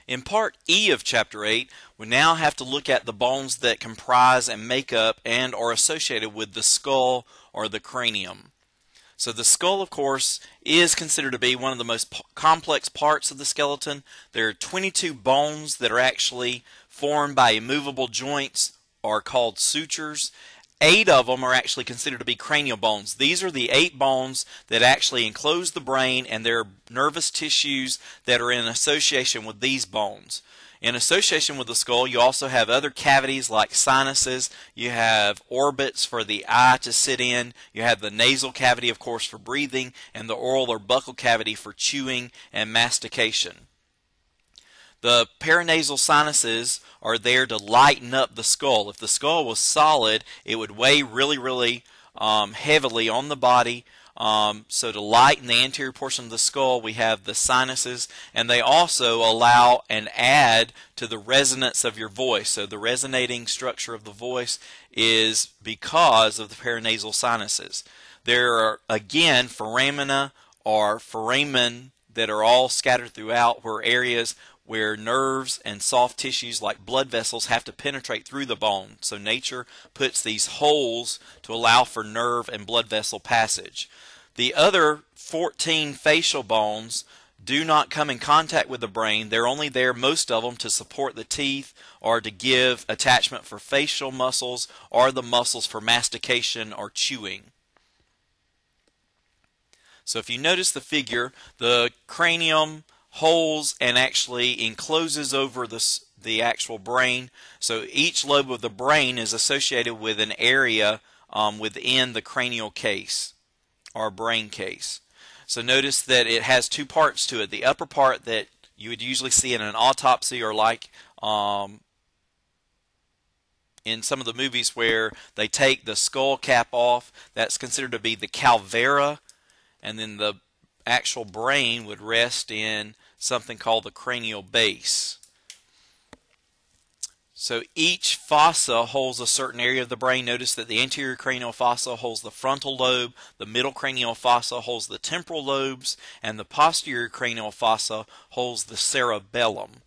In part E of chapter 8, we now have to look at the bones that comprise and make up and are associated with the skull or the cranium. So the skull, of course, is considered to be one of the most complex parts of the skeleton. There are 22 bones that are actually formed by immovable joints, are called sutures. 8 of them are actually considered to be cranial bones. These are the 8 bones that actually enclose the brain, and there are nervous tissues that are in association with these bones. In association with the skull, you also have other cavities like sinuses. You have orbits for the eye to sit in. You have the nasal cavity, of course, for breathing, and the oral or buccal cavity for chewing and mastication. The paranasal sinuses are there to lighten up the skull. If the skull was solid, it would weigh really heavily on the body. So to lighten the anterior portion of the skull, we have the sinuses, and they also allow and add to the resonance of your voice. So the resonating structure of the voice is because of the paranasal sinuses. There are, again, foramina or foramen that are all scattered throughout, where areas where nerves and soft tissues like blood vessels have to penetrate through the bone. So nature puts these holes to allow for nerve and blood vessel passage. The other 14 facial bones do not come in contact with the brain. They're only there, most of them, to support the teeth or to give attachment for facial muscles or the muscles for mastication or chewing. So if you notice the figure, the cranium holds and actually encloses over the actual brain. So each lobe of the brain is associated with an area within the cranial case or brain case. So notice that it has 2 parts to it. The upper part that you would usually see in an autopsy, or like in some of the movies where they take the skull cap off, that's considered to be the calvera, and then the actual brain would rest in something called the cranial base. So each fossa holds a certain area of the brain. Notice that the anterior cranial fossa holds the frontal lobe, the middle cranial fossa holds the temporal lobes, and the posterior cranial fossa holds the cerebellum.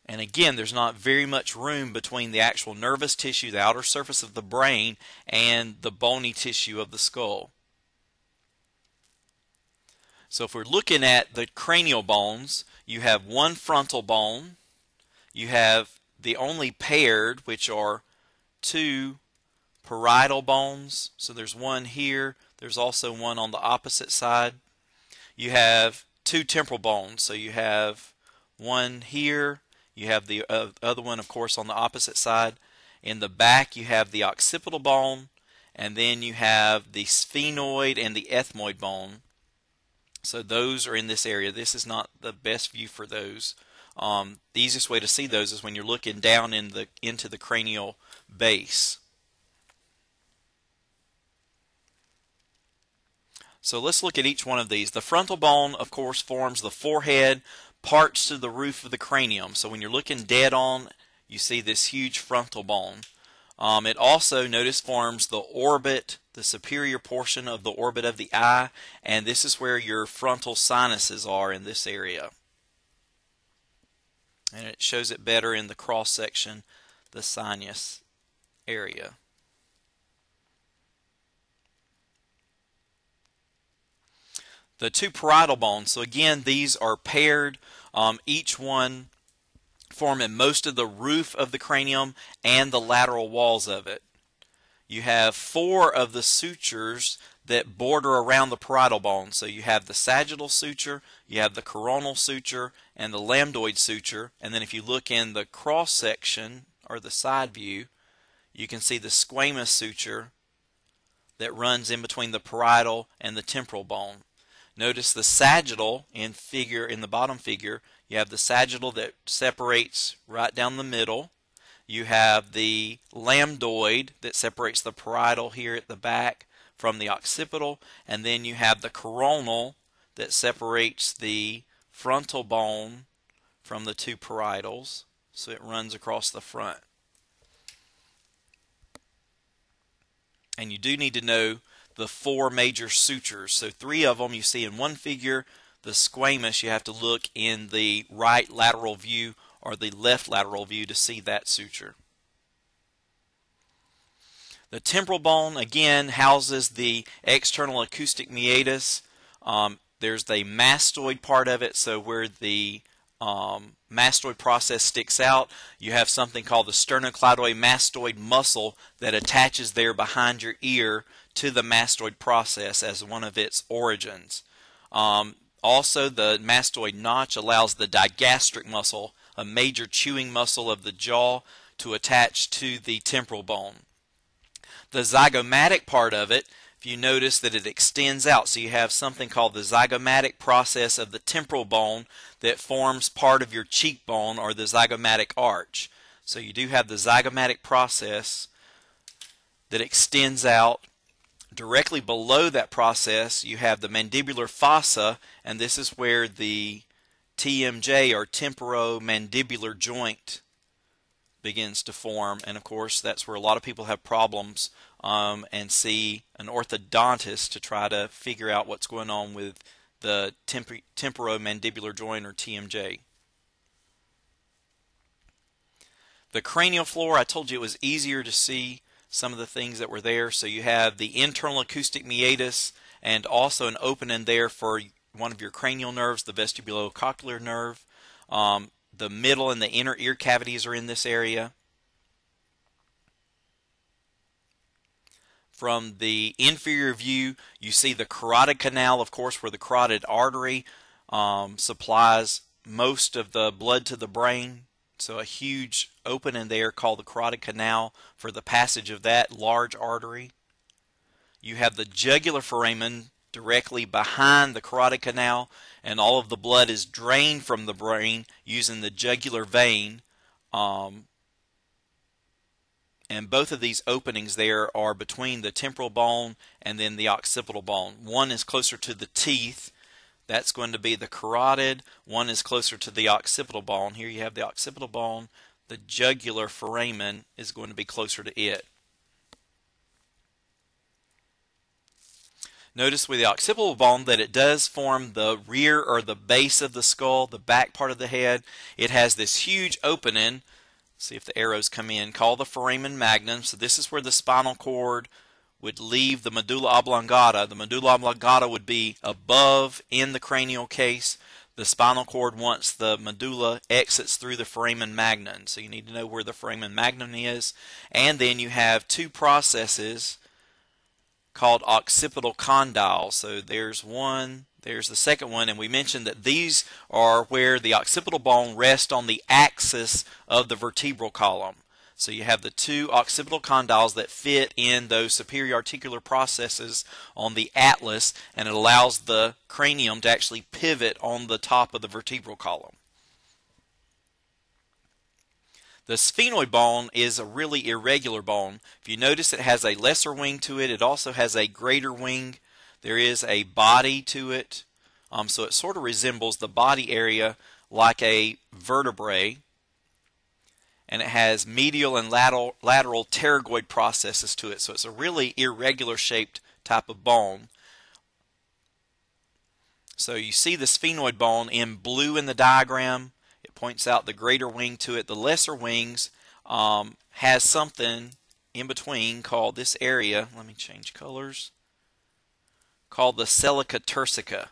And again, there's not very much room between the actual nervous tissue, the outer surface of the brain, and the bony tissue of the skull. So if we're looking at the cranial bones, you have one frontal bone, you have the only paired, which are 2 parietal bones. So there's one here, there's also one on the opposite side. You have 2 temporal bones, so you have one here, you have the other one, of course, on the opposite side. In the back, you have the occipital bone, and then you have the sphenoid and the ethmoid bone. So those are in this area. This is not the best view for those. The easiest way to see those is when you're looking down into the cranial base. So let's look at each one of these. The frontal bone, of course, forms the forehead, parts to the roof of the cranium. So when you're looking dead on, you see this huge frontal bone. It also, notice, forms the orbit, the superior portion of the orbit of the eye, and this is where your frontal sinuses are in this area. And it shows it better in the cross section, the sinus area. The 2 parietal bones, so again, these are paired, each one forming most of the roof of the cranium and the lateral walls of it. You have 4 of the sutures that border around the parietal bone. So you have the sagittal suture, you have the coronal suture, and the lambdoid suture. And then if you look in the cross section, or the side view, you can see the squamous suture that runs in between the parietal and the temporal bone. Notice the sagittal in the bottom figure. You have the sagittal that separates right down the middle. You have the lambdoid that separates the parietal here at the back from the occipital, and then you have the coronal that separates the frontal bone from the 2 parietals. So it runs across the front. And you do need to know the 4 major sutures. So 3 of them you see in one figure. the squamous, you have to look in the right lateral view or the left lateral view to see that suture. The temporal bone, again, houses the external acoustic meatus. There's the mastoid part of it, so where the mastoid process sticks out, you have something called the sternocleidoid mastoid muscle that attaches there behind your ear to the mastoid process as one of its origins. Also, the mastoid notch allows the digastric muscle, a major chewing muscle of the jaw, to attach to the temporal bone. The zygomatic part of it, if you notice that it extends out, so you have something called the zygomatic process of the temporal bone that forms part of your cheekbone or the zygomatic arch. So you do have the zygomatic process that extends out. Directly below that process you have the mandibular fossa, and this is where the TMJ or temporomandibular joint begins to form, and of course that's where a lot of people have problems and see an orthodontist to try to figure out what's going on with the temporomandibular joint or TMJ. The cranial floor, I told you it was easier to see some of the things that were there. So you have the internal acoustic meatus and also an opening there for one of your cranial nerves, the vestibulocochlear nerve. The middle and the inner ear cavities are in this area. From the inferior view, you see the carotid canal, of course, where the carotid artery supplies most of the blood to the brain. So a huge opening there called the carotid canal for the passage of that large artery. You have the jugular foramen directly behind the carotid canal, and all of the blood is drained from the brain using the jugular vein. And both of these openings there are between the temporal bone and then the occipital bone. One is closer to the teeth. That's going to be the carotid. One is closer to the occipital bone. Here you have the occipital bone. The jugular foramen is going to be closer to it. Notice with the occipital bone that it does form the rear or the base of the skull, the back part of the head. It has this huge opening. See if the arrows come in, called the foramen magnum. So this is where the spinal cord would leave the medulla oblongata. The medulla oblongata would be above in the cranial case. The spinal cord, once the medulla exits through the foramen magnum. So you need to know where the foramen magnum is. And then you have two processes called occipital condyles. So there's one, there's the second one, and we mentioned that these are where the occipital bone rests on the axis of the vertebral column. So you have the two occipital condyles that fit in those superior articular processes on the atlas, and it allows the cranium to actually pivot on the top of the vertebral column. The sphenoid bone is a really irregular bone. If you notice, it has a lesser wing to it. It also has a greater wing. There is a body to it. So it sort of resembles the body area like a vertebrae. And it has medial and lateral pterygoid processes to it. So it's a really irregular shaped type of bone. So you see the sphenoid bone in blue in the diagram. It points out the greater wing to it. The lesser wings has something in between called this area. Let me change colors. Called the selica turcica.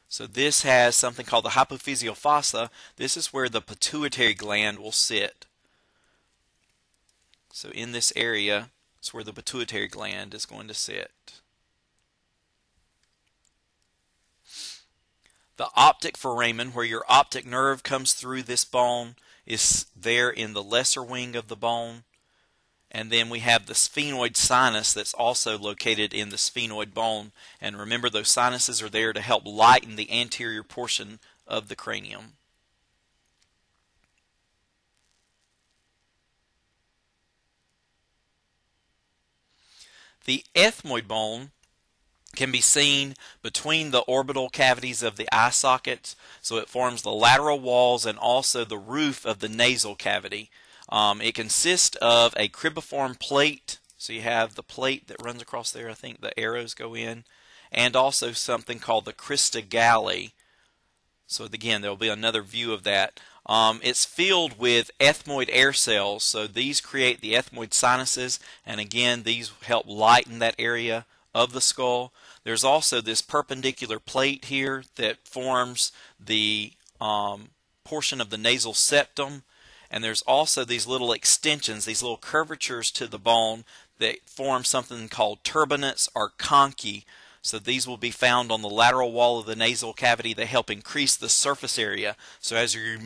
So this has something called the hypophyseal fossa. This is where the pituitary gland will sit. So in this area, it's where the pituitary gland is going to sit. The optic foramen, where your optic nerve comes through this bone, is there in the lesser wing of the bone. And then we have the sphenoid sinus that's also located in the sphenoid bone. And remember, those sinuses are there to help lighten the anterior portion of the cranium. The ethmoid bone can be seen between the orbital cavities of the eye sockets, so it forms the lateral walls and also the roof of the nasal cavity. It consists of a cribiform plate, so you have the plate that runs across there, I think the arrows go in, and also something called the crista galli, So again, there will be another view of that. It's filled with ethmoid air cells, so these create the ethmoid sinuses, and again, these help lighten that area of the skull. There's also this perpendicular plate here that forms the portion of the nasal septum, and there's also these little extensions, these little curvatures to the bone that form something called turbinates or conchae. So these will be found on the lateral wall of the nasal cavity. They help increase the surface area. So as your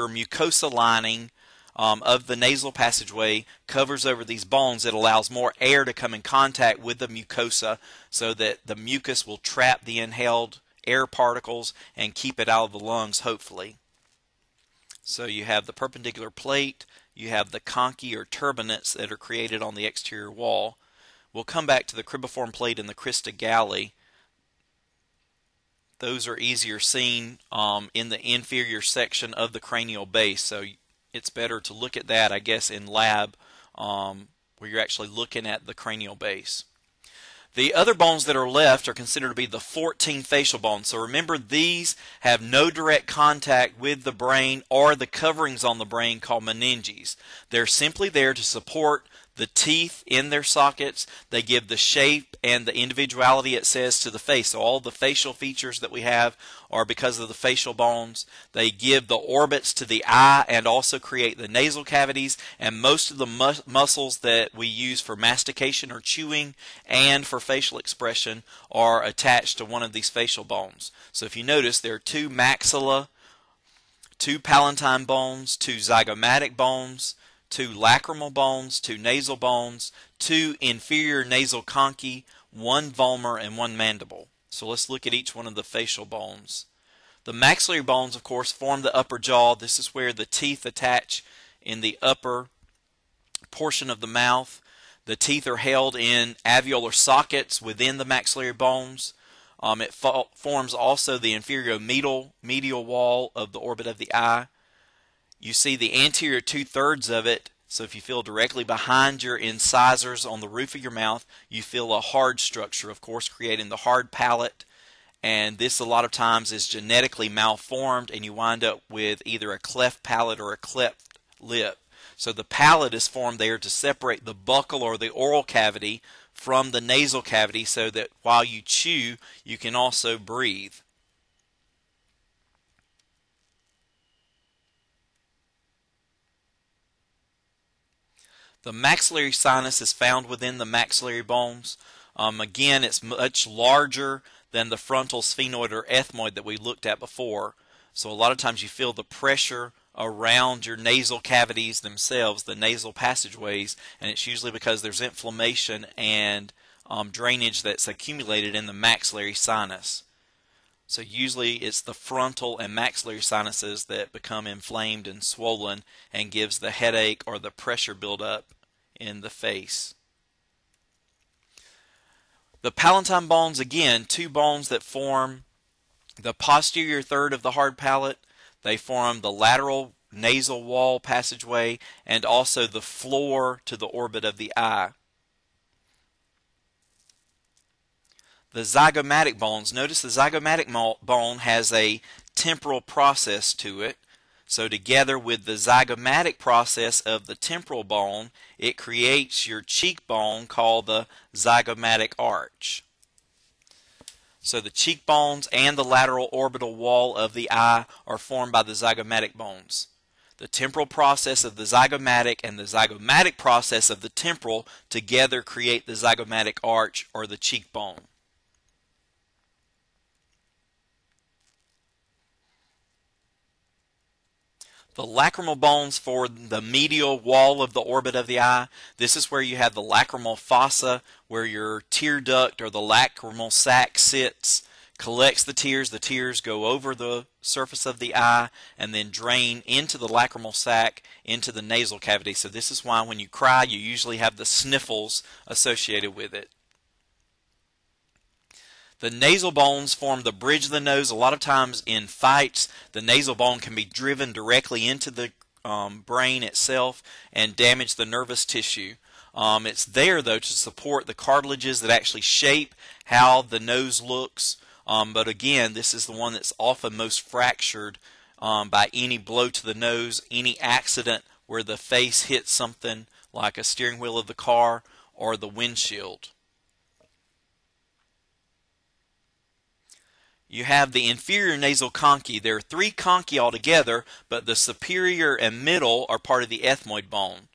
mucosa lining of the nasal passageway covers over these bones, it allows more air to come in contact with the mucosa so that the mucus will trap the inhaled air particles and keep it out of the lungs, hopefully. So you have the perpendicular plate, you have the conchae or turbinates that are created on the exterior wall. We'll come back to the cribriform plate and the crista galli. Those are easier seen in the inferior section of the cranial base, so it's better to look at that, I guess, in lab where you're actually looking at the cranial base. The other bones that are left are considered to be the 14 facial bones. So remember, these have no direct contact with the brain or the coverings on the brain called meninges. They're simply there to support the teeth in their sockets. They give the shape and the individuality, it says, to the face. So all the facial features that we have are because of the facial bones. They give the orbits to the eye and also create the nasal cavities, and most of the muscles that we use for mastication or chewing and for facial expression are attached to one of these facial bones. So if you notice, there are two maxilla, two palatine bones, two zygomatic bones, two lacrimal bones, two nasal bones, two inferior nasal conchae, one vomer, and one mandible. So let's look at each one of the facial bones. The maxillary bones, of course, form the upper jaw. This is where the teeth attach in the upper portion of the mouth. The teeth are held in alveolar sockets within the maxillary bones. It forms also the inferior medial wall of the orbit of the eye. You see the anterior 2/3 of it, so if you feel directly behind your incisors on the roof of your mouth, you feel a hard structure, of course, creating the hard palate. And this a lot of times is genetically malformed, and you wind up with either a cleft palate or a cleft lip. So the palate is formed there to separate the buccal or the oral cavity from the nasal cavity so that while you chew, you can also breathe. The maxillary sinus is found within the maxillary bones. Again, it's much larger than the frontal sphenoid or ethmoid that we looked at before. So a lot of times you feel the pressure around your nasal cavities themselves, the nasal passageways, and it's usually because there's inflammation and drainage that's accumulated in the maxillary sinus. So usually it's the frontal and maxillary sinuses that become inflamed and swollen and gives the headache or the pressure buildup in the face. The palatine bones, again, two bones that form the posterior third of the hard palate. They form the lateral nasal wall passageway and also the floor to the orbit of the eye. The zygomatic bones, notice the zygomatic bone has a temporal process to it. So together with the zygomatic process of the temporal bone, it creates your cheekbone called the zygomatic arch. So the cheekbones and the lateral orbital wall of the eye are formed by the zygomatic bones. The temporal process of the zygomatic and the zygomatic process of the temporal together create the zygomatic arch or the cheekbone. The lacrimal bones form the medial wall of the orbit of the eye. This is where you have the lacrimal fossa, where your tear duct or the lacrimal sac sits, collects the tears go over the surface of the eye, and then drain into the lacrimal sac, into the nasal cavity. So this is why when you cry, you usually have the sniffles associated with it. The nasal bones form the bridge of the nose. A lot of times in fights, the nasal bone can be driven directly into the brain itself and damage the nervous tissue. It's there, though, to support the cartilages that actually shape how the nose looks. but again, this is the one that's often most fractured by any blow to the nose, any accident where the face hits something like a steering wheel of the car or the windshield. You have the inferior nasal conchae. There are 3 conchae altogether, but the superior and middle are part of the ethmoid bone.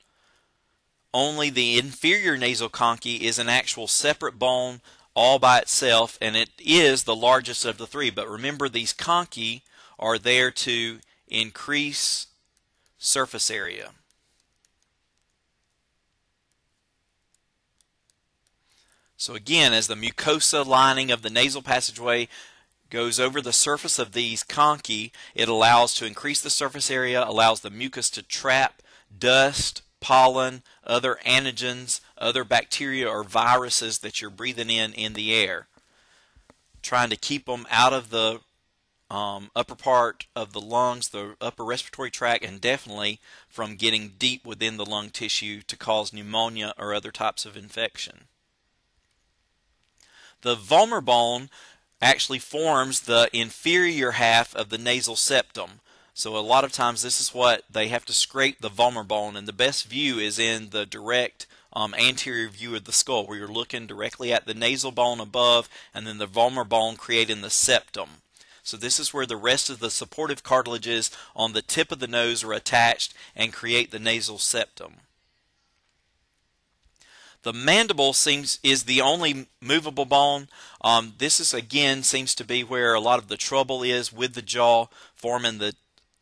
Only the inferior nasal conchae is an actual separate bone all by itself, and it is the largest of the 3. But remember, these conchae are there to increase surface area. So again, as the mucosa lining of the nasal passageway goes over the surface of these conchae, it allows to increase the surface area, allows the mucus to trap dust, pollen, other antigens, other bacteria or viruses that you're breathing in the air, trying to keep them out of the upper part of the lungs, the upper respiratory tract, and definitely from getting deep within the lung tissue to cause pneumonia or other types of infection. The vomer bone actually forms the inferior half of the nasal septum. So a lot of times this is what they have to scrape the vomer bone, and the best view is in the direct anterior view of the skull, where you're looking directly at the nasal bone above and then the vomer bone creating the septum. So this is where the rest of the supportive cartilages on the tip of the nose are attached and create the nasal septum. The mandible is the only movable bone. This is again seems to be where a lot of the trouble is with the jaw, forming the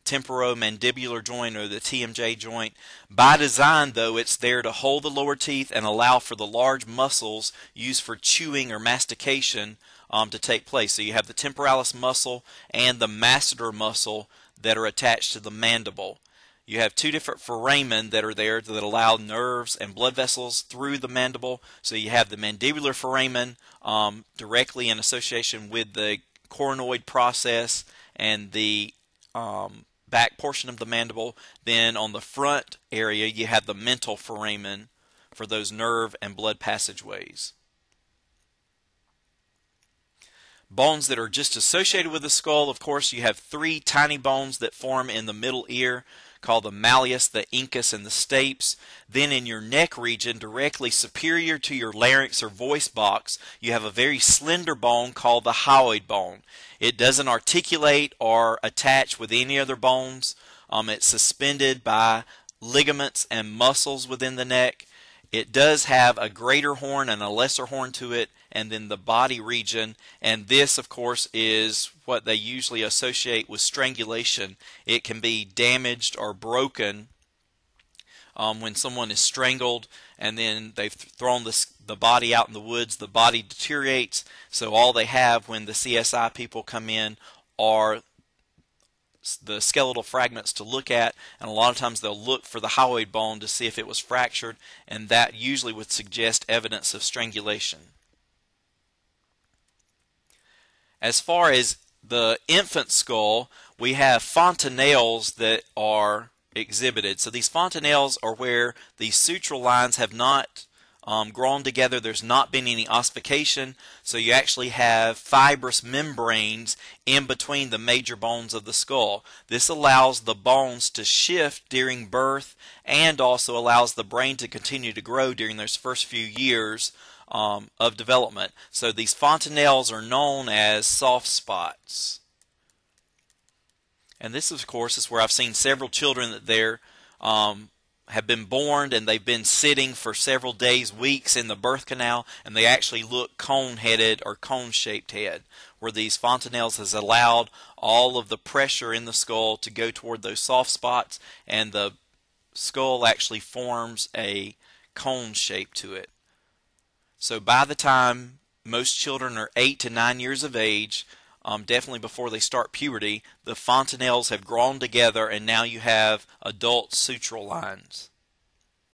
temporomandibular joint or the TMJ joint. By design, though, it's there to hold the lower teeth and allow for the large muscles used for chewing or mastication to take place. So you have the temporalis muscle and the masseter muscle that are attached to the mandible. You have 2 different foramen that are there that allow nerves and blood vessels through the mandible. So you have the mandibular foramen directly in association with the coronoid process and the back portion of the mandible. Then on the front area you have the mental foramen for those nerve and blood passageways. Bones that are just associated with the skull, of course, you have 3 tiny bones that form in the middle ear, called the malleus, the incus, and the stapes. Then in your neck region, directly superior to your larynx or voice box, you have a very slender bone called the hyoid bone. It doesn't articulate or attach with any other bones. It's suspended by ligaments and muscles within the neck. It does have a greater horn and a lesser horn to it, and then the body region, and this of course is what they usually associate with strangulation. It can be damaged or broken when someone is strangled and then they've thrown the body out in the woods. The body deteriorates, so all they have when the CSI people come in are the skeletal fragments to look at, and a lot of times they'll look for the hyoid bone to see if it was fractured, and that usually would suggest evidence of strangulation. As far as the infant skull, we have fontanelles that are exhibited. So these fontanelles are where the sutural lines have not grown together. There's not been any ossification, so you actually have fibrous membranes in between the major bones of the skull. This allows the bones to shift during birth and also allows the brain to continue to grow during those first few years of development. So these fontanelles are known as soft spots. And this, of course, is where I've seen several children that they're have been born and they've been sitting for several days, weeks in the birth canal, and they actually look cone-headed or cone-shaped head, where these fontanelles has allowed all of the pressure in the skull to go toward those soft spots, and the skull actually forms a cone shape to it. So by the time most children are 8 to 9 years of age, definitely before they start puberty, the fontanelles have grown together and now you have adult sutural lines.